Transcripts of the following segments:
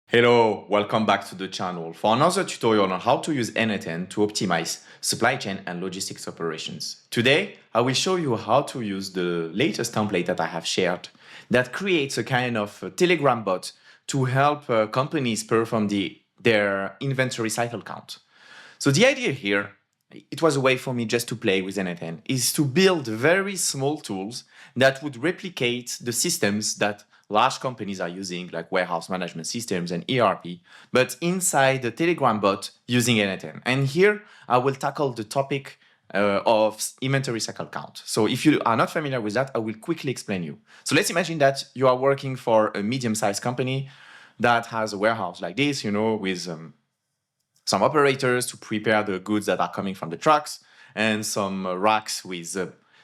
Hello, welcome back to the channel for another tutorial on how to use n8n to optimize supply chain and logistics operations. Today, I will show you how to use the latest template that I have shared that creates a kind of Telegram bot to help companies perform their inventory cycle count. So the idea here, it was a way for me just to play with n8n, is to build very small tools that would replicate the systems that large companies are using, like warehouse management systems and ERP, but inside the Telegram bot using n8n. And here I will tackle the topic of inventory cycle count. So if you are not familiar with that, I will quickly explain you. So let's imagine that you are working for a medium-sized company that has a warehouse like this, with some operators to prepare the goods that are coming from the trucks, and some racks with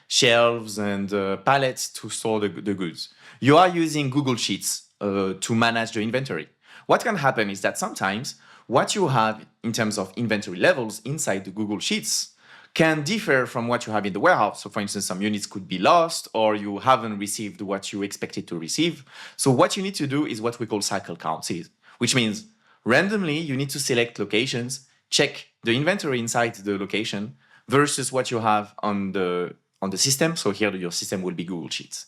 shelves and pallets to store the goods. You are using Google Sheets to manage the inventory. What can happen is that sometimes what you have in terms of inventory levels inside the Google Sheets can differ from what you have in the warehouse. So for instance, some units could be lost or you haven't received what you expected to receive. So what you need to do is what we call cycle counts, which means randomly you need to select locations, check the inventory inside the location versus what you have on the system. So here your system will be Google Sheets.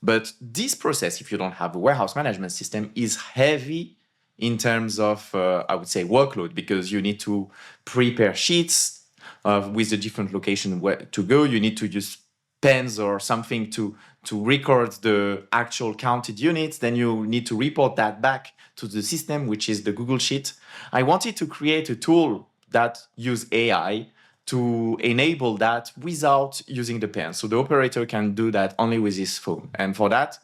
But this process, if you don't have a warehouse management system, is heavy in terms of, I would say, workload, because you need to prepare sheets with the different location where to go. You need to use pens or something to record the actual counted units. Then you need to report that back to the system, which is the Google Sheet. I wanted to create a tool that use AI to enable that without using the pen. So the operator can do that only with his phone. And for that,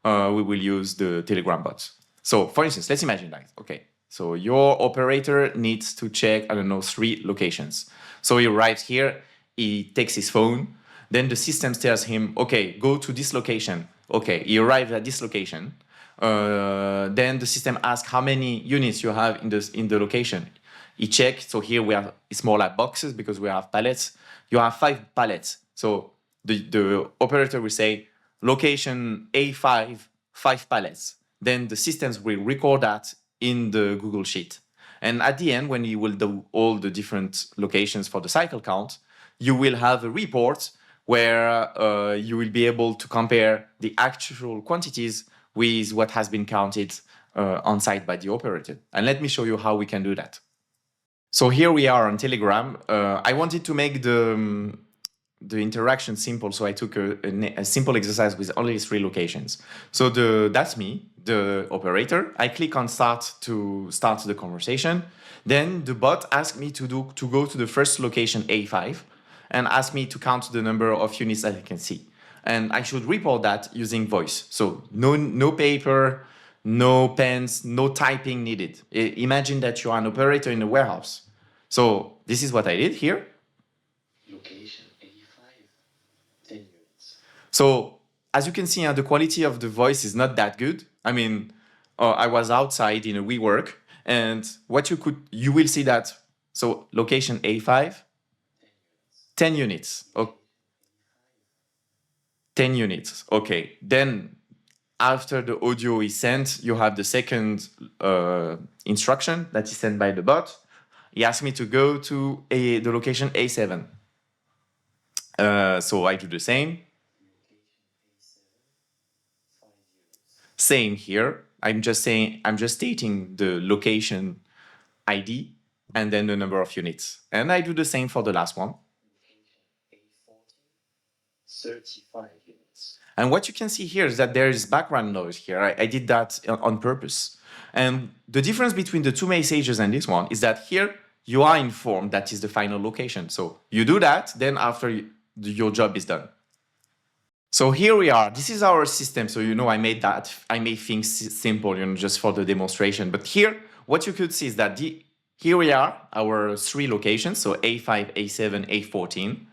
we will use the Telegram bot. So for instance, let's imagine that, okay, so your operator needs to check, I don't know, 3 locations. So he arrives here, he takes his phone, then the system tells him, okay, go to this location. Okay, he arrived at this location. Then the system asks how many units you have in the location. He checks, so here it's more like boxes because we have pallets. You have 5 pallets. So the operator will say, location A5, 5 pallets. Then the systems will record that in the Google Sheet. And at the end, when you will do all the different locations for the cycle count, you will have a report where you will be able to compare the actual quantities with what has been counted on site by the operator. And let me show you how we can do that. So here we are on Telegram. I wanted to make the interaction simple, so I took a simple exercise with only 3 locations. So that's me, the operator. I click on start to start the conversation. Then the bot asks me to go to the first location, A5, and ask me to count the number of units that I can see. And I should report that using voice. So no paper, no pens, no typing needed. Imagine that you are an operator in a warehouse. So this is what I did here. Location 85, 10 units. So as you can see, the quality of the voice is not that good. I mean, I was outside in a WeWork, and what you will see that, so location A5, 10 units. Oh, 10 units. Okay. Then after the audio is sent, you have the second instruction that is sent by the bot. He asked me to go to the location A7. So I do the same. Same here. I'm just stating the location ID and then the number of units. And I do the same for the last one. A40, 35 units. And what you can see here is that there is background noise here. I did that on purpose. And the difference between the 2 messages and this one is that here you are informed that is the final location. So you do that, then after your job is done. So here we are. This is our system. So I made things simple, just for the demonstration. But here, what you could see is that here we are, our 3 locations. So A5, A7, A14.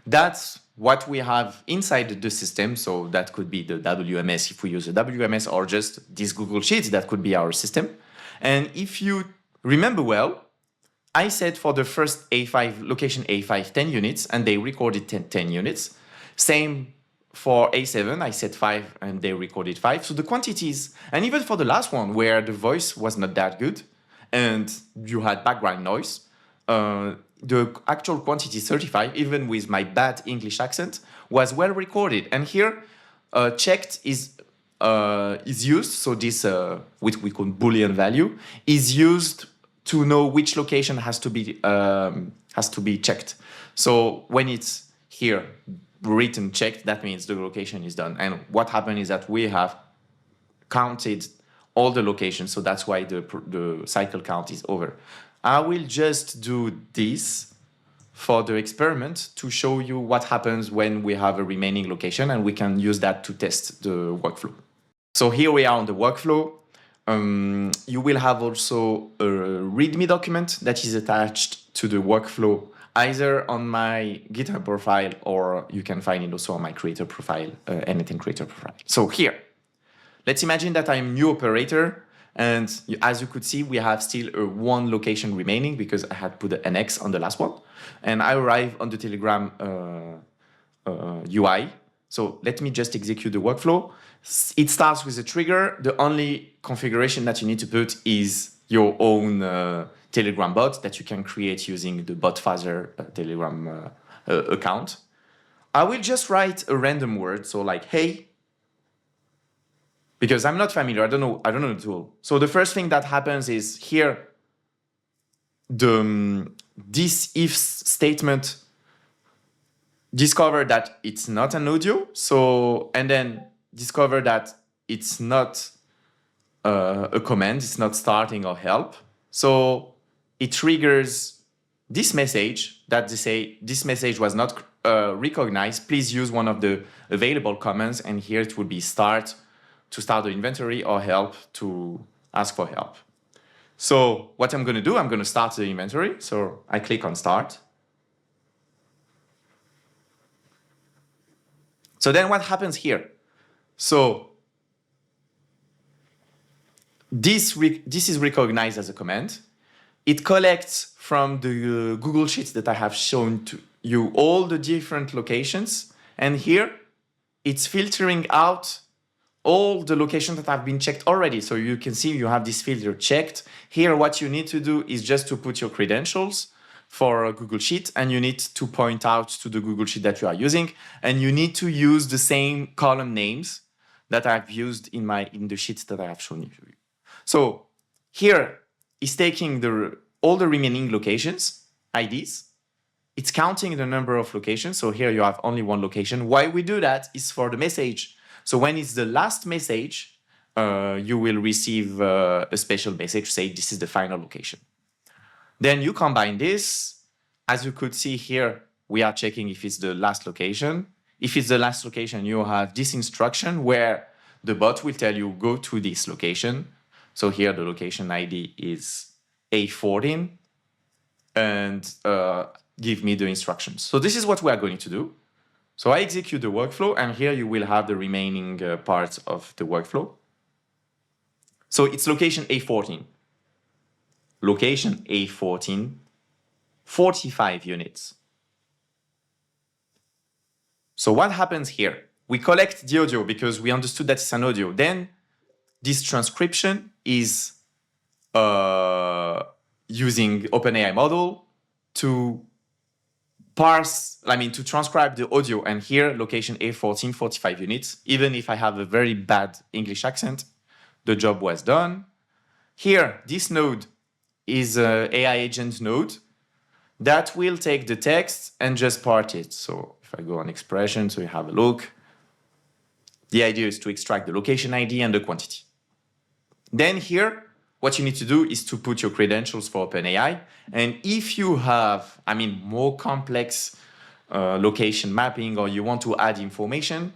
That's what we have inside the system. So that could be the WMS if we use a WMS, or just this Google Sheets, that could be our system. And if you remember well, I said for the first A5 location A5 10 units, and they recorded 10 units. Same for A7, I said 5 and they recorded 5. So the quantities, and even for the last one where the voice was not that good and you had background noise, the actual quantity 35, even with my bad English accent, was well recorded. And here, checked is used, so this, which we call Boolean value, is used to know which location has to be checked. So when it's here written checked, that means the location is done. And what happened is that we have counted all the locations, so that's why the cycle count is over. I will just do this for the experiment to show you what happens when we have a remaining location, and we can use that to test the workflow. So here we are on the workflow. You will have also a README document that is attached to the workflow, either on my GitHub profile, or you can find it also on my creator profile, n8n creator profile. So here, let's imagine that I'm new operator, and as you could see, we have still one location remaining because I had put an X on the last one, and I arrive on the Telegram UI. So let me just execute the workflow. It starts with a trigger. The only configuration that you need to put is your own Telegram bot that you can create using the botfather Telegram account. I will just write a random word, so like hey, because I'm not familiar. I don't know the tool. So the first thing that happens is here, this if statement discover that it's not an audio. So, and then discover that it's not a command, it's not starting or help. So it triggers this message that they say this message was not recognized. Please use one of the available commands, and here it would be start to start the inventory, or help to ask for help. So what I'm going to do, I'm going to start the inventory. So I click on start. So then what happens here? So this is recognized as a command. It collects from the Google Sheets that I have shown to you all the different locations. And here it's filtering out all the locations that have been checked already. So you can see you have this filter checked. Here what you need to do is just to put your credentials for a Google Sheet, and you need to point out to the Google Sheet that you are using, and you need to use the same column names that I've used in the sheets that I have shown you. So here is taking all the remaining locations, IDs. It's counting the number of locations. So here you have only one location. Why we do that is for the message. So when it's the last message, you will receive a special message, say this is the final location. Then you combine this. As you could see here, we are checking if it's the last location. If it's the last location, you have this instruction where the bot will tell you go to this location. So here the location ID is A14, and give me the instructions. So this is what we are going to do. So I execute the workflow, and here you will have the remaining parts of the workflow. So it's location A14. Location A14, 45 units. So what happens here? We collect the audio because we understood that it's an audio. Then this transcription is using OpenAI model to to transcribe the audio. And here, location A14, 45 units. Even if I have a very bad English accent, the job was done. Here, this node is an AI agent node that will take the text and just part it. So if I go on expression, so you have a look, the idea is to extract the location ID and the quantity. Then here, what you need to do is to put your credentials for OpenAI. And if you have, more complex location mapping, or you want to add information,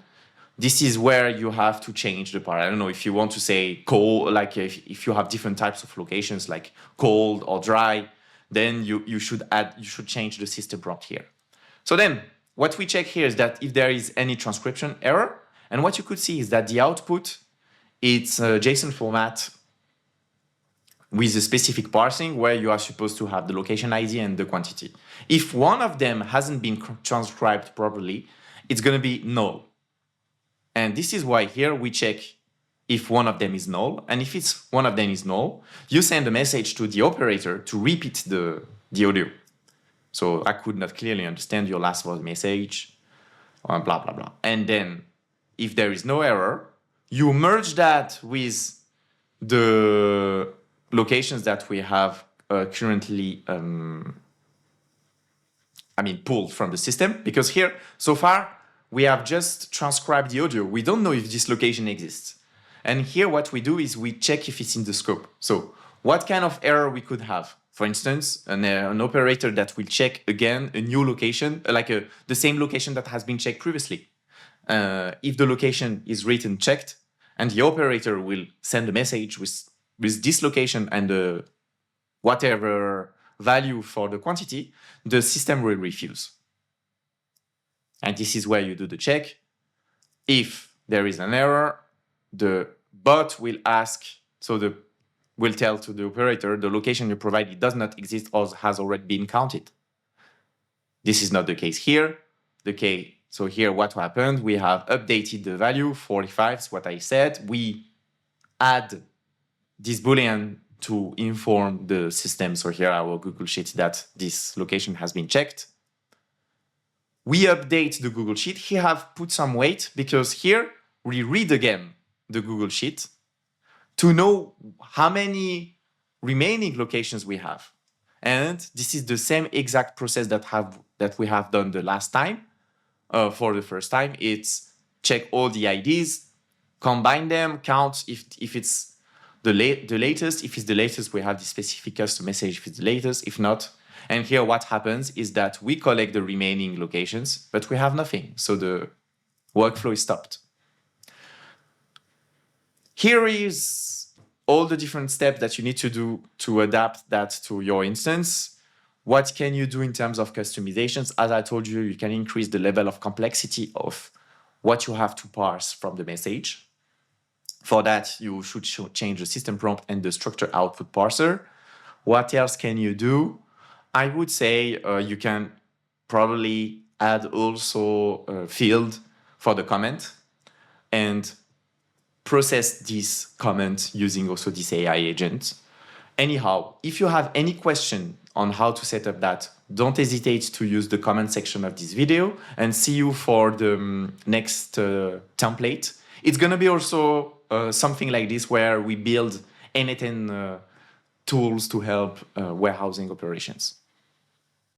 this is where you have to change the part. I don't know if you want to say cold, like if you have different types of locations like cold or dry, then you should change the system prompt here. So then what we check here is that if there is any transcription error, and what you could see is that the output, it's a JSON format with a specific parsing where you are supposed to have the location ID and the quantity. If one of them hasn't been transcribed properly, it's going to be null. And this is why here we check if one of them is null. And if it's one of them is null, you send a message to the operator to repeat the audio. So I could not clearly understand your last word message, blah, blah, blah. And then if there is no error, you merge that with the locations that we have currently pulled from the system, because here, so far, we have just transcribed the audio. We don't know if this location exists. And here what we do is we check if it's in the scope. So what kind of error we could have? For instance, an operator that will check again a new location, the same location that has been checked previously. If the location is written checked, and the operator will send a message with this location and whatever value for the quantity, the system will refuse. And this is where you do the check. If there is an error, the bot will will tell to the operator the location you provided does not exist or has already been counted. This is not the case here. So here what happened, we have updated the value, 45 is what I said. We add this Boolean to inform the system. So here our Google Sheet that this location has been checked. We update the Google Sheet. Here I have put some weight because here we read again the Google Sheet to know how many remaining locations we have. And this is the same exact process that we have done the last time. For the first time, it's check all the IDs, combine them, count if it's the latest. If it's the latest, we have the specific custom message if it's the latest. If not, and here what happens is that we collect the remaining locations, but we have nothing. So the workflow is stopped. Here is all the different steps that you need to do to adapt that to your instance. What can you do in terms of customizations? As I told you, you can increase the level of complexity of what you have to parse from the message. For that, you should change the system prompt and the structure output parser. What else can you do? I would say you can probably add also a field for the comment and process this comment using also this AI agent. Anyhow, if you have any question on how to set up that, don't hesitate to use the comment section of this video, and see you for the next template. It's going to be also something like this where we build n8n tools to help warehousing operations.